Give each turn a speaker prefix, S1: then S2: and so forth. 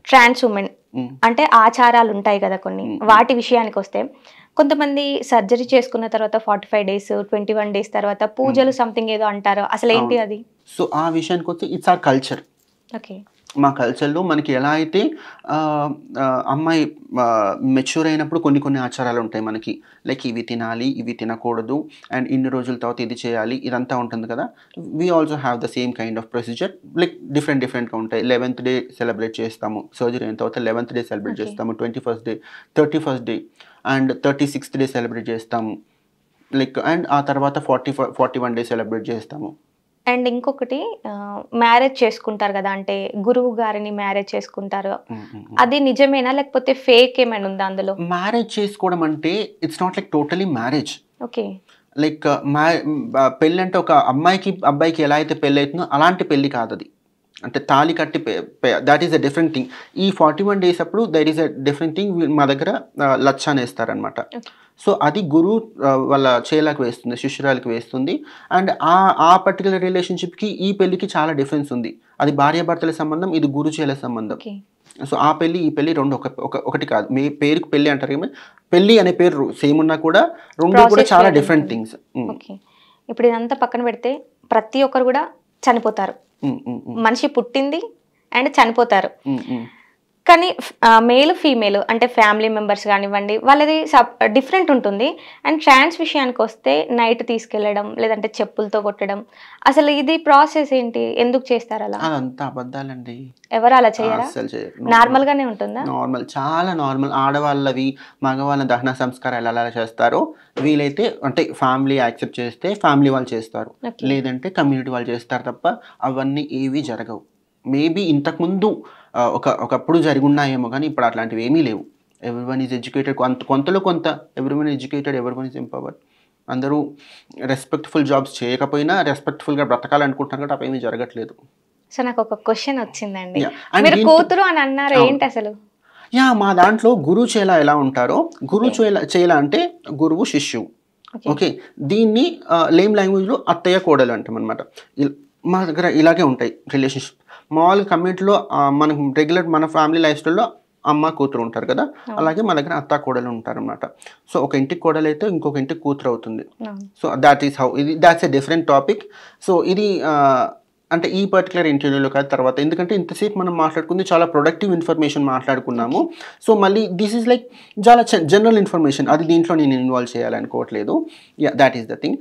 S1: Trans women అంటే ఆచారాలు ఉంటాయి కదా కొన్ని, వాటి విషయానికి వస్తే కొంతమంది సర్జరీ చేసుకున్న తర్వాత 45 డేస్ 21 డేస్ తర్వాత పూజలు సంథింగ్ ఏదో అంటారు, అసలు ఏంటి అది?
S2: సో ఆ విషయానికి వస్తే ఇట్స్ ఆర్ కల్చర్.
S1: ఓకే.
S2: మా కల్చర్లో మనకి ఎలా అయితే అమ్మాయి మెచ్యూర్ అయినప్పుడు కొన్ని కొన్ని ఆచారాలు ఉంటాయి మనకి, లైక్ ఇవి తినాలి ఇవి తినకూడదు అండ్ ఇన్ని రోజుల తర్వాత ఇది చేయాలి ఇదంతా ఉంటుంది కదా. We also have the same kind of procedure, like డిఫరెంట్గా ఉంటాయి. 11th డే సెలబ్రేట్ చేస్తాము, సర్జరీ అయిన తర్వాత 11th డే సెలబ్రేట్ చేస్తాము, 21st day 31st day and 36th day celebrate చేస్తాము, లైక్ అండ్ ఆ తర్వాత 41 డే సెలబ్రేట్ చేస్తాము.
S1: అండ్ ఇంకొకటి మ్యారేజ్ చేసుకుంటారు కదా, అంటే గురువు గారిని మ్యారేజ్ చేసుకుంటారు, అది నిజమేనా లేకపోతే ఫేక్ ఏమైనా ఉందా అందులో?
S2: మ్యారేజ్ చేసుకోవడం అంటే it's not like totally marriage.
S1: Okay.
S2: Like పెళ్ళి అంటే ఒక అమ్మాయికి అబ్బాయికి ఎలా అయితే పెళ్ళి అవుతుందో అలాంటి పెళ్ళి కాదు అది. అంటే తాళి కట్టి that is a different thing. ఈ 41 డేస్ అప్పుడు that is a different thing. మా దగ్గర లచ్చాన్ వేస్తారనమాట. సో అది గురువు వాళ్ళ చేలకు వేస్తుంది, శిష్యురాలకి వేస్తుంది. అండ్ ఆ పర్టికులర్ రిలేషన్షిప్కి ఈ పెళ్ళికి చాలా డిఫరెన్స్ ఉంది. అది భార్యాభర్తల సంబంధం, ఇది గురు చేల సంబంధం. సో ఆ పెళ్ళి ఈ పెళ్ళి రెండు ఒకటి కాదు. మీ పేరుకి పెళ్ళి అంటారు కానీ పెళ్ళి అనే పేరు సేమ్ ఉన్నా కూడా రెండు కూడా చాలా డిఫరెంట్ థింగ్స్.
S1: ఇప్పుడు ఇదంతా పక్కన పెడితే ప్రతి ఒక్కరు కూడా చనిపోతారు, మనిషి పుట్టింది అండ్ చనిపోతారు. కానీ మేల్ ఫీమేల్ అంటే ఫ్యామిలీ మెంబర్స్ కానివ్వండి వాళ్ళది డిఫరెంట్ ఉంటుంది. అండ్ ట్రాన్స్ విషయానికి వస్తే నైట్ తీసుకెళ్లడం లేదంటే చెప్పులతో కొట్టడం, అసలు ఇది ప్రాసెస్ ఏంటి, ఎందుకు చేస్తారు అలా?
S2: అదంతా అబద్ధాలండి.
S1: ఎవరు అలా చేయరా? నార్మల్ గానే ఉంటుందా?
S2: నార్మల్, చాలా నార్మల్. ఆడవాళ్ళవి మగవాళ్ళ దహన సంస్కారాలు ఎలా చేస్తారో వీలైతే అంటే ఫ్యామిలీ యాక్సెప్ట్ చేస్తే ఫ్యామిలీ వాళ్ళు చేస్తారు, లేదంటే కమ్యూనిటీ వాళ్ళు చేస్తారు తప్ప అవన్నీ ఏవి జరగవు. మేబీ ఇంతకుముందు ఒకప్పుడు జరిగి ఉన్నాయేమో కానీ ఇప్పుడు అట్లాంటివి ఏమీ లేవు. ఎవ్రీవన్ ఈజ్ ఎడ్యుకేటెడ్, కొంతలో కొంత everyone educated, everyone is empowered. అందరూ రెస్పెక్ట్ఫుల్ జాబ్స్ చేయకపోయినా రెస్పెక్ట్ఫుల్గా బ్రతకాలనుకుంటున్నారు కాబట్టి అవేమీ జరగట్లేదు.
S1: సో నాకు ఒక క్వశ్చన్ వచ్చిందండి, మీరు కూతురు అని అన్నారు, ఏంటి అసలు?
S2: మా దాంట్లో గురువు చేల ఎలా ఉంటారో, గురువు చేల అంటే గురువు శిష్యువు. ఓకే, దీన్ని లేమ్ లాంగ్వేజ్లో అత్తయ్య కోడలు అంటాం అనమాట. మా దగ్గర ఇలాగే ఉంటాయి రిలేషన్షిప్. మామూలుగా కమ్యూనిటీలో మనకు రెగ్యులర్ మన ఫ్యామిలీ లైఫ్ స్టైల్లో అమ్మ కూతురు ఉంటారు కదా, అలాగే మా దగ్గర అత్త కోడలు ఉంటారు అనమాట. సో ఒక ఇంటికి కోడలు అయితే ఇంకొక ఇంటికి కూతురు అవుతుంది. So that is how, that's a different topic. So ఇది అంటే ఈ పర్టికులర్ ఇంటర్వ్యూలో కాదు తర్వాత, ఎందుకంటే ఇంతసేపు మనం మాట్లాడుకుంది చాలా ప్రొడక్టివ్ ఇన్ఫర్మేషన్ మాట్లాడుకున్నాము. సో మళ్ళీ దిస్ ఈజ్ లైక్ చాలా జనరల్ ఇన్ఫర్మేషన్, అది దీంట్లో నేను ఇన్వాల్వ్ చేయాలనుకోవట్లేదు. That is the thing.